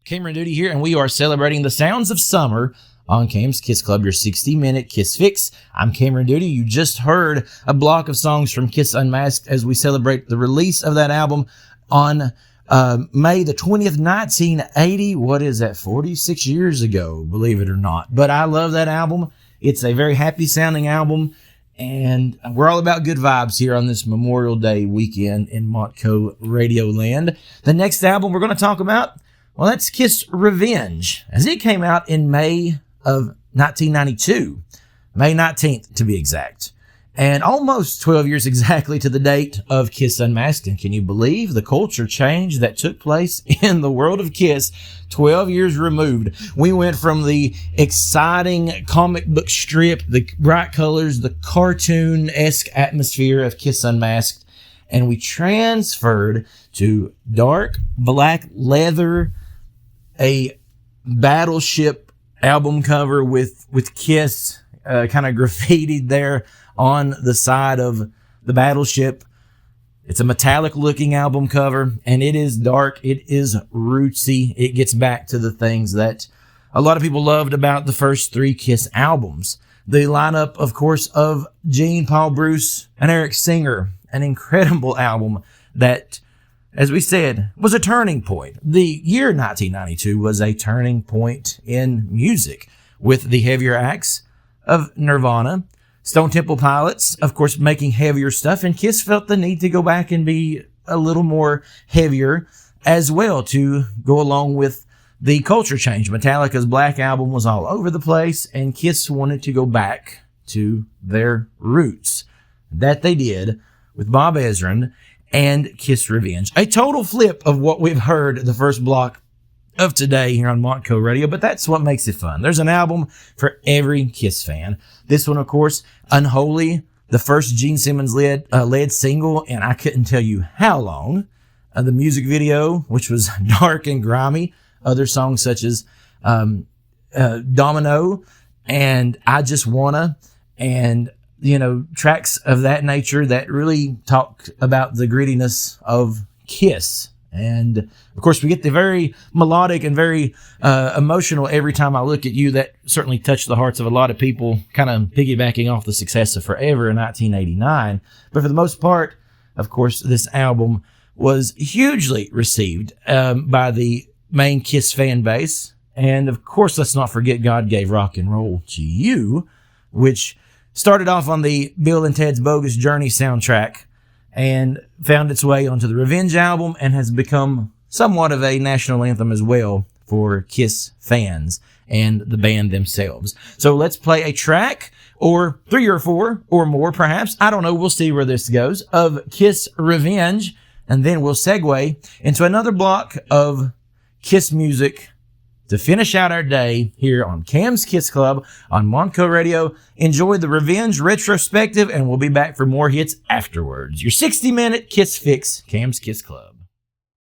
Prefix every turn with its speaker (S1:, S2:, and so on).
S1: Cameron Duty here, and we are celebrating the sounds of summer on Cam's Kiss Club, your 60-minute Kiss Fix. I'm Cameron Duty. You just heard a block of songs from Kiss Unmasked as we celebrate the release of that album on May the 20th, 1980. What is that, 46 years ago, believe it or not. But I love that album. It's a very happy-sounding album, and we're all about good vibes here on this Memorial Day weekend in Montco Radio Land. The next album we're going to talk about, well, that's Kiss Revenge, as it came out in May of 1992, May 19th to be exact, and almost 12 years exactly to the date of Kiss Unmasked. And can you believe the culture change that took place in the world of Kiss 12 years removed? We went from the exciting comic book strip, the bright colors, the cartoon-esque atmosphere of Kiss Unmasked, and we transferred to dark black leather, a battleship album cover with Kiss kind of graffitied there on the side of the battleship. It's a metallic looking album cover, and it is dark. It is rootsy. It gets back to the things that a lot of people loved about the first three Kiss albums. The lineup, of course, of Gene, Paul, Bruce, and Eric Singer, an incredible album that, as we said, was a turning point. The year 1992 was a turning point in music with the heavier acts of Nirvana, Stone Temple Pilots, of course, making heavier stuff, and Kiss felt the need to go back and be a little more heavier as well to go along with the culture change. Metallica's Black Album was all over the place, and Kiss wanted to go back to their roots. That they did with Bob Ezrin and Kiss Revenge. A total flip of what we've heard the first block of today here on Montco Radio, but that's what makes it fun. There's an album for every Kiss fan. This one, of course, Unholy, the first Gene Simmons led single, and I couldn't tell you how long. The music video, which was dark and grimy. Other songs such as Domino and I Just Wanna, and tracks of that nature that really talk about the grittiness of Kiss. And of course, we get the very melodic and very emotional Every Time I Look at You. That certainly touched the hearts of a lot of people, kind of piggybacking off the success of Forever in 1989. But for the most part, of course, this album was hugely received by the main Kiss fan base. And of course, let's not forget God Gave Rock and Roll to You, which started off on the Bill and Ted's Bogus Journey soundtrack and found its way onto the Revenge album and has become somewhat of a national anthem as well for Kiss fans and the band themselves. So let's play a track, or 3 or 4 or more perhaps, I don't know, we'll see where this goes, of Kiss Revenge, and then we'll segue into another block of Kiss music to finish out our day here on Cam's Kiss Club on Montco Radio. Enjoy the Revenge retrospective, and we'll be back for more hits afterwards. Your 60-minute Kiss Fix, Cam's Kiss Club.